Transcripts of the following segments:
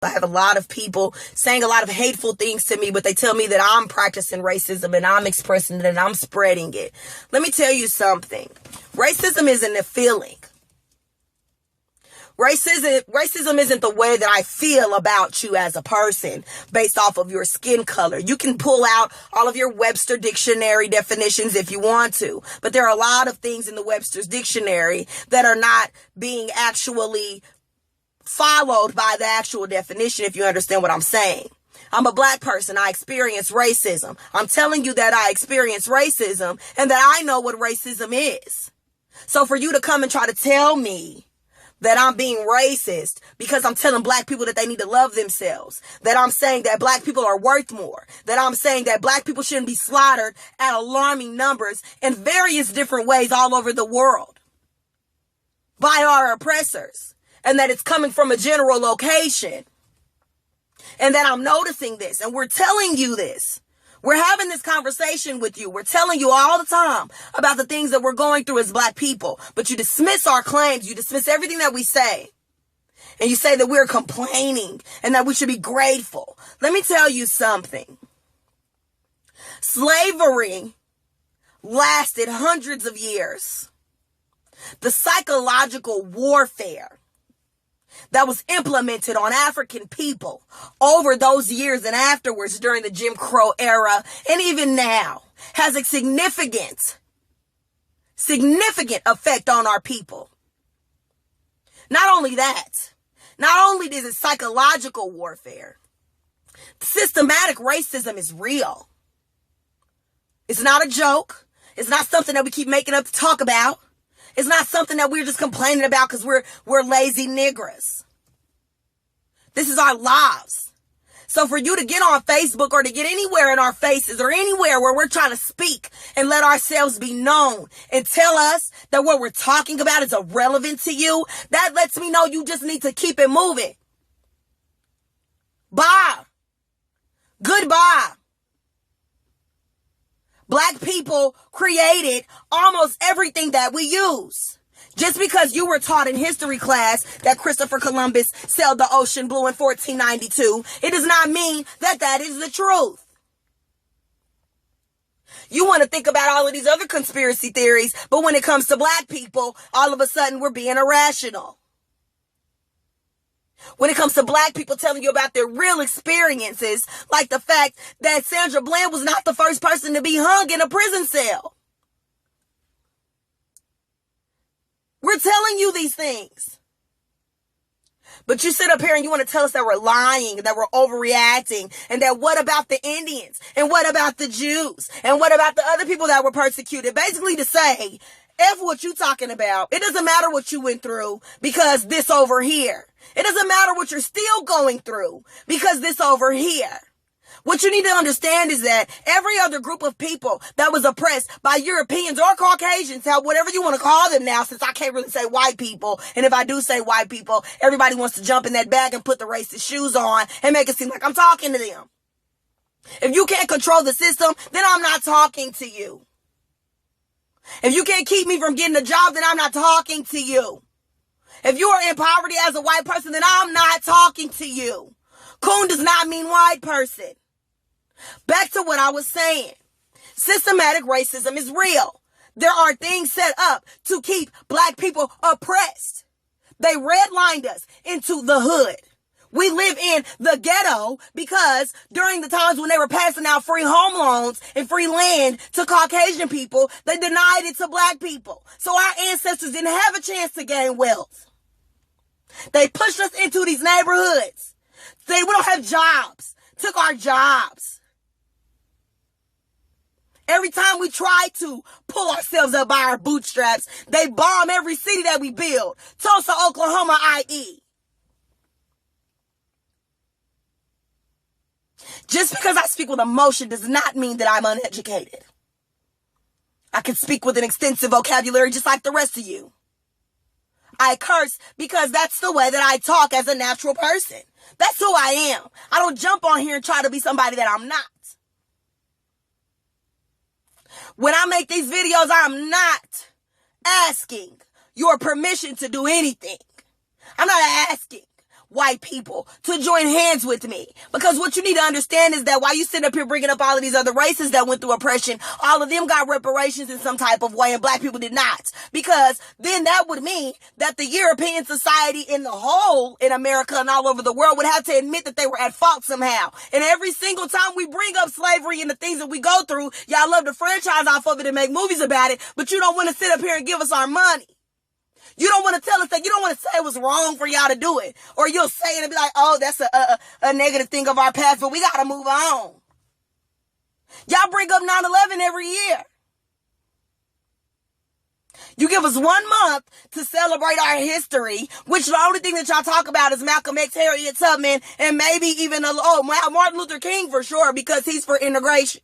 I have a lot of people saying a lot of hateful things to me, but they tell me that I'm practicing racism and I'm expressing it and I'm spreading it. Let me tell you something. Racism isn't a feeling. Racism isn't the way that I feel about you as a person based off of your skin color. You can pull out all of your Webster dictionary definitions if you want to, but there are a lot of things in the Webster's dictionary that are not being actually followed by the actual definition, if you understand what I'm saying. I'm a black person. I experience racism. I'm telling you that I experience racism and that I know what racism is. So for you to come and try to tell me that I'm being racist because I'm telling black people that they need to love themselves, that I'm saying that black people are worth more, that I'm saying that black people shouldn't be slaughtered at alarming numbers in various different ways all over the world by our oppressors, and that it's coming from a general location, and that I'm noticing this, and we're telling you this. We're having this conversation with you. We're telling you all the time about the things that we're going through as black people. But you dismiss our claims. You dismiss everything that we say. And you say that we're complaining and that we should be grateful. Let me tell you something. Slavery lasted hundreds of years. The psychological warfare that was implemented on African people over those years and afterwards during the Jim Crow era and even now has a significant effect on our people. Not only that, not only is it psychological warfare, systematic racism is real. It's not a joke. It's not something that we keep making up to talk about. It's not something that we're just complaining about because we're lazy niggers. This is our lives. So for you to get on Facebook or to get anywhere in our faces or anywhere where we're trying to speak and let ourselves be known and tell us that what we're talking about is irrelevant to you, that lets me know you just need to keep it moving. Bye. Goodbye. Black people created almost everything that we use. Just because you were taught in history class that Christopher Columbus sailed the ocean blue in 1492, it does not mean that that is the truth. You want to think about all of these other conspiracy theories, but when it comes to black people, all of a sudden we're being irrational. When it comes to black people telling you about their real experiences, like the fact that Sandra Bland was not the first person to be hung in a prison cell. We're telling you these things. But you sit up here and you want to tell us that we're lying, that we're overreacting, and that what about the Indians? And what about the Jews? And what about the other people that were persecuted? Basically to say, F what you talking about. It doesn't matter what you went through because this over here. It doesn't matter what you're still going through because this over here. What you need to understand is that every other group of people that was oppressed by Europeans or Caucasians, whatever you want to call them now, since I can't really say white people, and if I do say white people, everybody wants to jump in that bag and put the racist shoes on and make it seem like I'm talking to them. If you can't control the system, then I'm not talking to you. If you can't keep me from getting a job, then I'm not talking to you. If you are in poverty as a white person, then I'm not talking to you. Coon does not mean white person. Back to what I was saying. Systematic racism is real. There are things set up to keep black people oppressed. They redlined us into the hood. We live in the ghetto because during the times when they were passing out free home loans and free land to Caucasian people, they denied it to black people. So our ancestors didn't have a chance to gain wealth. They pushed us into these neighborhoods. We don't have jobs. Took our jobs. Every time we try to pull ourselves up by our bootstraps, they bomb every city that we build. Tulsa, Oklahoma, i.e. Just because I speak with emotion does not mean that I'm uneducated. I can speak with an extensive vocabulary just like the rest of you. I curse because that's the way that I talk as a natural person. That's who I am. I don't jump on here and try to be somebody that I'm not. When I make these videos, I'm not asking your permission to do anything. I'm not asking white people to join hands with me. Because what you need to understand is that while you sit up here bringing up all of these other races that went through oppression, all of them got reparations in some type of way and black people did not. Because then that would mean that the European society in the whole in America and all over the world would have to admit that they were at fault somehow. And every single time we bring up slavery and the things that we go through, y'all love to franchise off of it and make movies about it, but you don't want to sit up here and give us our money. You don't want to tell us that. You don't want to say it was wrong for y'all to do it. Or you'll say it and be like, oh, that's a negative thing of our past, but we got to move on. Y'all bring up 9/11 every year. You give us 1 month to celebrate our history, which the only thing that y'all talk about is Malcolm X, Harriet Tubman, and maybe even, Martin Luther King for sure, because he's for integration.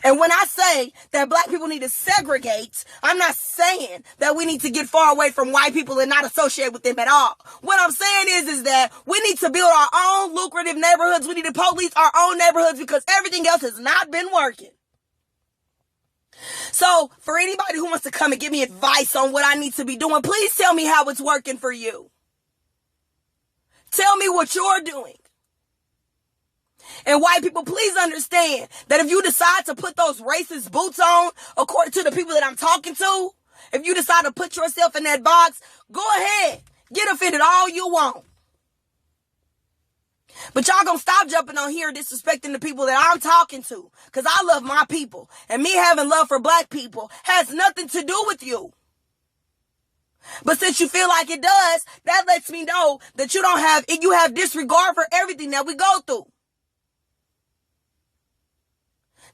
And when I say that black people need to segregate, I'm not saying that we need to get far away from white people and not associate with them at all. What I'm saying is that we need to build our own lucrative neighborhoods. We need to police our own neighborhoods because everything else has not been working. So for anybody who wants to come and give me advice on what I need to be doing, please tell me how it's working for you. Tell me what you're doing. And white people, please understand that if you decide to put those racist boots on, according to the people that I'm talking to, if you decide to put yourself in that box, go ahead. Get offended all you want. But y'all gonna stop jumping on here disrespecting the people that I'm talking to. Because I love my people. And me having love for black people has nothing to do with you. But since you feel like it does, that lets me know that you have disregard for everything that we go through.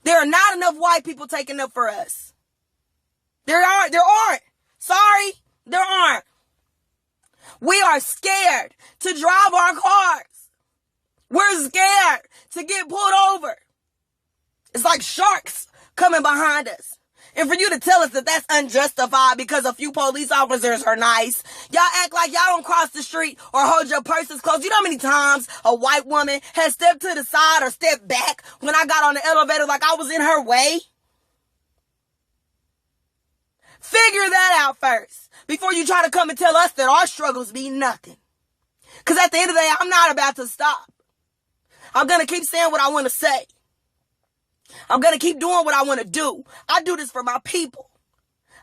There are not enough white people taking up for us. There aren't. Sorry, there aren't. We are scared to drive our cars. We're scared to get pulled over. It's like sharks coming behind us. And for you to tell us that that's unjustified because a few police officers are nice, y'all act like y'all don't cross the street or hold your purses close. You know how many times a white woman has stepped to the side or stepped back when I got on the elevator like I was in her way? Figure that out first before you try to come and tell us that our struggles mean nothing. Because at the end of the day, I'm not about to stop. I'm going to keep saying what I want to say. I'm going to keep doing what I want to do. I do this for my people.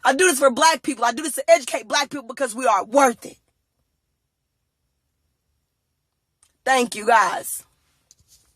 I do this for black people. I do this to educate black people because we are worth it. Thank you, guys.